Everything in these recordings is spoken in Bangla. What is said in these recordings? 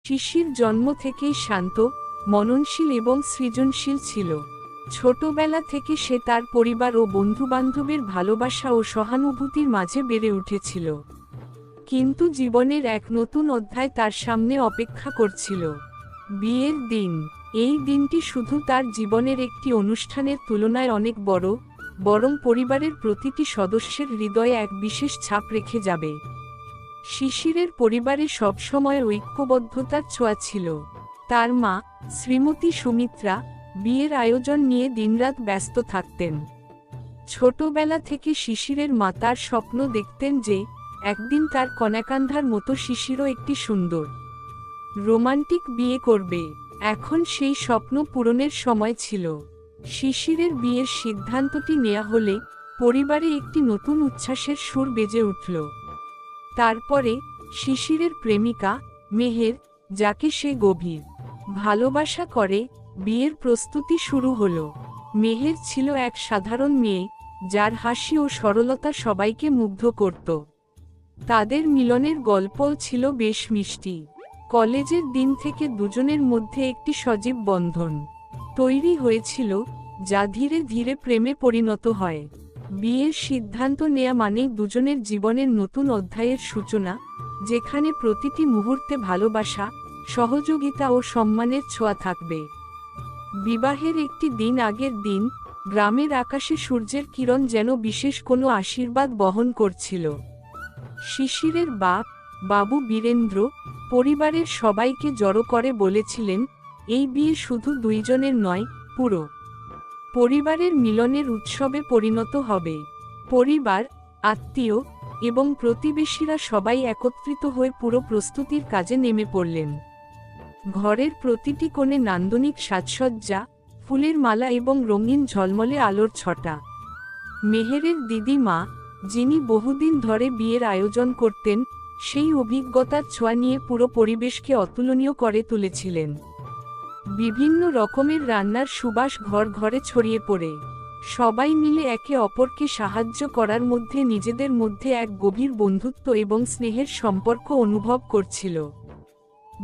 শিশির জন্ম থেকেই শান্ত, মননশীল এবং সৃজনশীল ছিল। ছোটবেলা থেকে সে তার পরিবার ও বন্ধুবান্ধবের ভালোবাসা ও সহানুভূতির মাঝে বেড়ে উঠেছিল। কিন্তু জীবনের এক নতুন অধ্যায় তার সামনে অপেক্ষা করছিল, বিয়ের দিন। এই দিনটি শুধু তার জীবনের একটি অনুষ্ঠানের তুলনায় অনেক বড়, বরং পরিবারের প্রতিটি সদস্যের হৃদয়ে এক বিশেষ ছাপ রেখে যাবে। শিশিরের পরিবারে সবসময় ঐক্যবদ্ধতার ছোঁয়া ছিল। তার মা, শ্রীমতী সুমিত্রা, বিয়ের আয়োজন নিয়ে দিনরাত ব্যস্ত থাকতেন। ছোটবেলা থেকে শিশিরের মা তার স্বপ্ন দেখতেন যে একদিন তার কনাকান্ধার মতো শিশিরও একটি সুন্দর, রোমান্টিক বিয়ে করবে। এখন সেই স্বপ্ন পূরণের সময় ছিল। শিশিরের বিয়ের সিদ্ধান্তটি নেওয়া হলে পরিবারে একটি নতুন উচ্ছ্বাসের সুর বেজে উঠল। তারপরে শিশিরের প্রেমিকা মেহের, যাকে সে গভীর ভালোবাসা করে, বিয়ের প্রস্তুতি শুরু হলো। মেহের ছিল এক সাধারণ মেয়ে, যার হাসি ও সরলতা সবাইকে মুগ্ধ করত। তাদের মিলনের গল্পও ছিল বেশ মিষ্টি। কলেজের দিন থেকে দুজনের মধ্যে একটি সজীব বন্ধন তৈরি হয়েছিল, যা ধীরে ধীরে প্রেমে পরিণত হয়। বিয়ের সিদ্ধান্ত নেয়া মানেই দুজনের জীবনের নতুন অধ্যায়ের সূচনা, যেখানে প্রতিটি মুহূর্তে ভালোবাসা, সহযোগিতা ও সম্মানের ছোঁয়া থাকবে। বিবাহের একটি দিন আগের দিন গ্রামের আকাশে সূর্যের কিরণ যেন বিশেষ কোনো আশীর্বাদ বহন করছিল। শিশিরের বাবু বীরেন্দ্র পরিবারের সবাইকে জড়ো করে বলেছিলেন, এই বিয়ে শুধু দুইজনের নয়, পুরো পরিবারের মিলনের উৎসবে পরিণত হবে। পরিবার, আত্মীয় এবং প্রতিবেশীরা সবাই একত্রিত হয়ে পুরো প্রস্তুতির কাজে নেমে পড়লেন। ঘরের প্রতিটি কোণে নান্দনিক সাজসজ্জা, ফুলের মালা এবং রঙিন ঝলমলে আলোর ছটা। মেহেরের দিদিমা, যিনি বহুদিন ধরে বিয়ের আয়োজন করতেন, সেই অভিজ্ঞতার ছোঁয়া নিয়ে পুরো পরিবেশকে অতুলনীয় করে তুলেছিলেন। বিভিন্ন রকমের রান্নার সুবাস ঘর ঘরে ছড়িয়ে পড়ে সবাই মিলে একে অপরকে সাহায্য করার মধ্যে নিজেদের মধ্যে এক গভীর বন্ধুত্ব এবং স্নেহের সম্পর্ক অনুভব করছিল।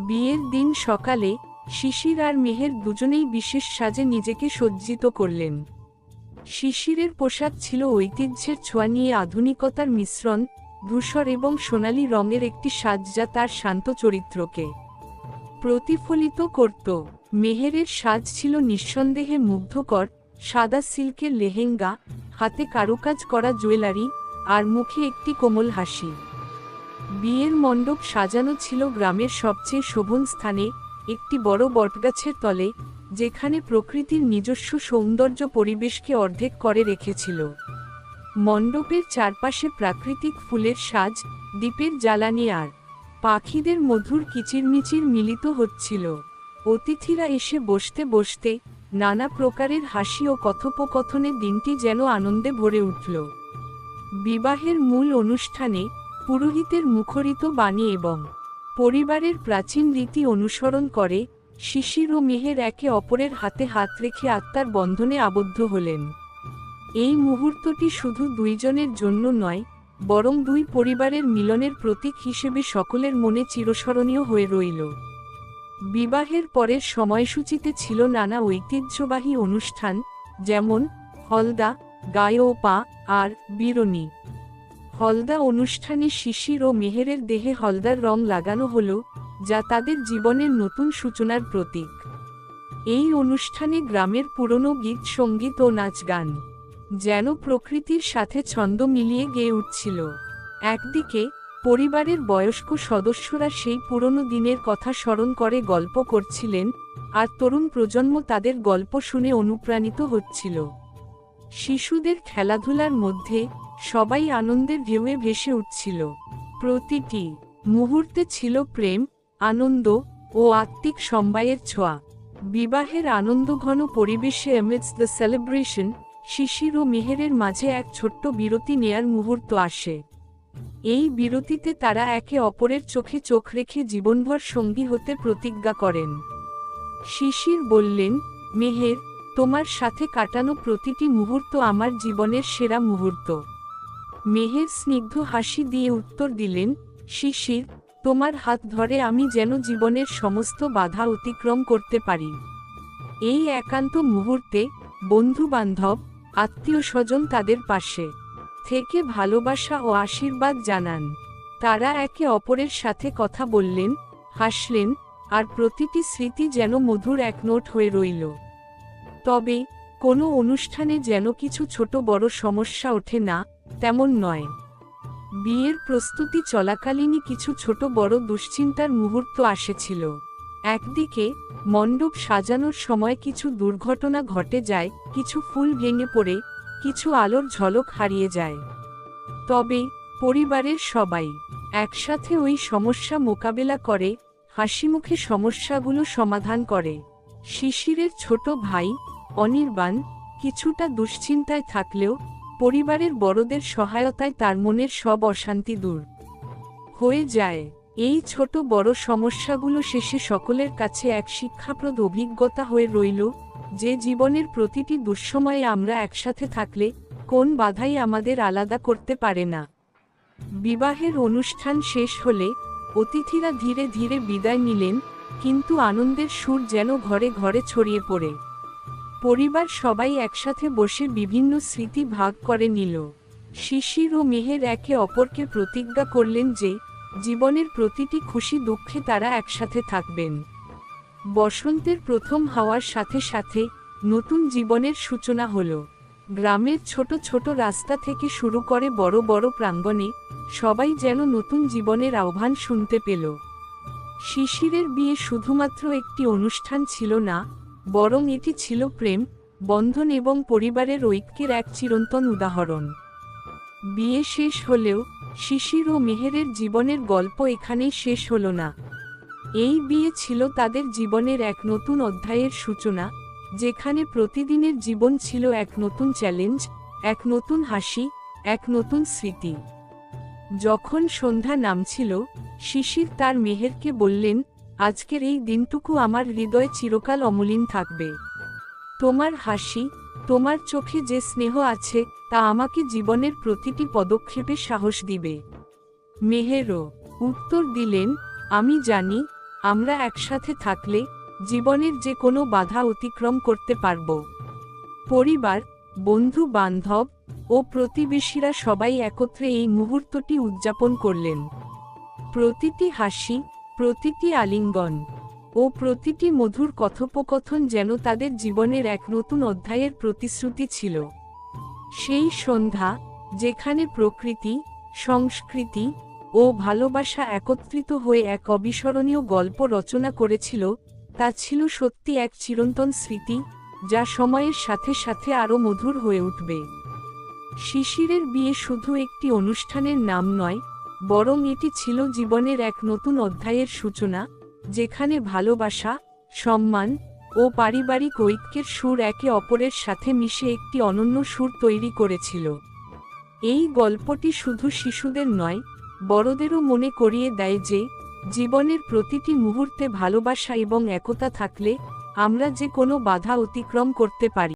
বিয়ের দিন সকালে শিশির আর মেহের দুজনেই বিশেষ সাজে নিজেকে সজ্জিত করলেন। শিশিরের পোশাক ছিল ঐতিহ্যের ছোঁয়া নিয়ে আধুনিকতার মিশ্রণ, ধূসর এবং সোনালী রঙের একটি সাজ যা তার শান্ত চরিত্রকে প্রতিফলিত করত। মেহেরের সাজ ছিল নিঃসন্দেহে মুগ্ধকর, সাদা সিল্কের লেহেঙ্গা, হাতে কারুকাজ করা জুয়েলারি, আর মুখে একটি কোমল হাসি। বিয়ের মণ্ডপ সাজানো ছিল গ্রামের সবচেয়ে শোভন স্থানে, একটি বড় বটগাছের তলে, যেখানে প্রকৃতির নিজস্ব সৌন্দর্য পরিবেশকে অর্ধেক করে রেখেছিল। মণ্ডপের চারপাশে প্রাকৃতিক ফুলের সাজ, দ্বীপের জ্বালানি আর পাখিদের মধুর কিচিরমিচির মিলিত হচ্ছিল। অতিথিরা এসে বসতে বসতে নানা প্রকারের হাসি ও কথোপকথনে দিনটি যেন আনন্দে ভরে উঠল। বিবাহের মূল অনুষ্ঠানে পুরোহিতের মুখরিত বাণী এবং পরিবারের প্রাচীন রীতি অনুসরণ করে শিশির ও মেহের একে অপরের হাতে হাত রেখে আত্মার বন্ধনে আবদ্ধ হলেন। এই মুহূর্তটি শুধু দুইজনের জন্য নয়, বরং দুই পরিবারের মিলনের প্রতীক হিসেবে সকলের মনে চিরস্মরণীয় হয়ে রইল। বিবাহের পরের সময়সূচিতে ছিল নানা ঐতিহ্যবাহী অনুষ্ঠান, যেমন হলদা, গায়ে-পা আর বিরনি। হলদা অনুষ্ঠানে শিশির ও মেহেরের দেহে হলদার রং লাগানো হলো, যা তাদের জীবনের নতুন সূচনার প্রতীক। এই অনুষ্ঠানে গ্রামের পুরনো গীত সঙ্গীত ও নাচ গান যেন প্রকৃতির সাথে ছন্দ মিলিয়ে গেয়ে উঠছিল। একদিকে পরিবারের বয়স্ক সদস্যরা সেই পুরনো দিনের কথা স্মরণ করে গল্প করছিলেন, আর তরুণ প্রজন্ম তাদের গল্প শুনে অনুপ্রাণিত হচ্ছিল। শিশুদের খেলাধুলার মধ্যে সবাই আনন্দের ঢেউয়ে ভেসে উঠছিল। প্রতিটি মুহূর্তে ছিল প্রেম, আনন্দ ও আত্মিক সমবায়ের ছোঁয়া। বিবাহের আনন্দঘন পরিবেশে amidst the celebration, শিশির ও মেহেরের মাঝে এক ছোট্ট বিরতি নেয়ার মুহূর্ত আসে। এই বিরতিতে তারা একে অপরের চোখে চোখ রেখে জীবনভর সঙ্গী হতে প্রতিজ্ঞা করেন। শিশির বললেন, মেহের, তোমার সাথে কাটানো প্রতিটি মুহূর্ত আমার জীবনের সেরা মুহূর্ত। মেহের স্নিগ্ধ হাসি দিয়ে উত্তর দিলেন, শিশির, তোমার হাত ধরে আমি যেন জীবনের সমস্ত বাধা অতিক্রম করতে পারি। এই একান্ত মুহূর্তে বন্ধু-বান্ধব, আত্মীয়-স্বজন তাদের পাশে থেকে ভালোবাসা ও আশীর্বাদ জানান। তারা একে অপরের সাথে কথা বললেন, হাসলেন, আর প্রতিটি স্মৃতি যেন মধুর এক নোট হয়ে রইল। তবে কোনো অনুষ্ঠানে যেন কিছু ছোট বড় সমস্যা ওঠে না, তেমন নয়। বিয়ের প্রস্তুতি চলাকালীনই কিছু ছোট বড় দুশ্চিন্তার মুহূর্ত আসেছিল। একদিকে মণ্ডপ সাজানোর সময় কিছু দুর্ঘটনা ঘটে যায়, কিছু ফুল ভেঙে পড়ে, কিছু আলোর ঝলক হারিয়ে যায়। তবে পরিবারের সবাই একসাথে ওই সমস্যা মোকাবেলা করে, হাসিমুখে সমস্যাগুলো সমাধান করে। শিশিরের ছোট ভাই অনির্বাণ কিছুটা দুশ্চিন্তায় থাকলেও পরিবারের বড়দের সহায়তায় তার মনের সব অশান্তি দূর হয়ে যায়। এই ছোট বড় সমস্যাগুলো শেষে সকলের কাছে এক শিক্ষাপ্রদ অভিজ্ঞতা হয়ে রইল যে জীবনের প্রতিটি দুঃসময়ে আমরা একসাথে থাকলে কোন বাধাই আমাদের আলাদা করতে পারে না। বিবাহের অনুষ্ঠান শেষ হলে অতিথিরা ধীরে ধীরে বিদায় নিলেন, কিন্তু আনন্দের সুর যেন ঘরে ঘরে ছড়িয়ে পড়ে। পরিবার সবাই একসাথে বসে বিভিন্ন স্মৃতি ভাগ করে নিল। শিশির ও মেহের একে অপরকে প্রতিজ্ঞা করলেন যে জীবনের প্রতিটি খুশি দুঃখে তারা একসাথে থাকবেন। বসন্তের প্রথম হাওয়ার সাথে সাথে নতুন জীবনের সূচনা হলো। গ্রামের ছোট ছোট রাস্তা থেকে শুরু করে বড় বড় প্রাঙ্গণে সবাই যেন নতুন জীবনের আহ্বান শুনতে পেল। শিশিরের বিয়ে শুধুমাত্র একটি অনুষ্ঠান ছিল না, বরং এটি ছিল প্রেম, বন্ধন এবং পরিবারের ঐক্যের এক চিরন্তন উদাহরণ। বিয়ে শেষ হলেও শিশির ও মেহেরের জীবনের গল্প এখানেই শেষ হলো না। এই বিয়ে ছিল তাদের জীবনের এক নতুন অধ্যায়ের সূচনা, যেখানে প্রতিদিনের জীবন ছিল এক নতুন চ্যালেঞ্জ, এক নতুন হাসি, এক নতুন স্মৃতি। যখন সন্ধ্যা নামছিল, শিশির তার মেহেরকে বললেন, আজকের এই দিনটুকু আমার হৃদয়ে চিরকাল অমলিন থাকবে। তোমার হাসি, তোমার চোখে যে স্নেহ আছে তা আমাকে জীবনের প্রতিটি পদক্ষেপে সাহস দিবে। মেহেরও উত্তর দিলেন, আমি জানি আমরা একসাথে থাকলে জীবনের যে কোনো বাধা অতিক্রম করতে পারব। পরিবার, বন্ধু বান্ধব ও প্রতিবেশীরা সবাই একত্রে এই মুহূর্তটি উদযাপন করলেন। প্রতিটি হাসি, প্রতিটি আলিঙ্গন ও প্রতিটি মধুর কথোপকথন যেন তাদের জীবনের এক নতুন অধ্যায়ের প্রতিশ্রুতি ছিল। সেই সন্ধ্যা, যেখানে প্রকৃতি, সংস্কৃতি ও ভালোবাসা একত্রিত হয়ে এক অবিস্মরণীয় গল্প রচনা করেছিল, তা ছিল সত্যি এক চিরন্তন স্মৃতি, যা সময়ের সাথে সাথে আরও মধুর হয়ে উঠবে। শিশিরের বিয়ে শুধু একটি অনুষ্ঠানের নাম নয়, বরং এটি ছিল জীবনের এক নতুন অধ্যায়ের সূচনা, যেখানে ভালোবাসা, সম্মান ও পারিবারিক ঐক্যের সুর একে অপরের সাথে মিশে একটি অনন্য সুর তৈরি করেছিল। এই গল্পটি শুধু শিশুদের নয়, বড়দেরও মনে করিয়ে দেয় যে জীবনের প্রতিটি মুহূর্তে ভালোবাসা এবং একতা থাকলে আমরা যে কোনো বাধা অতিক্রম করতে পারি।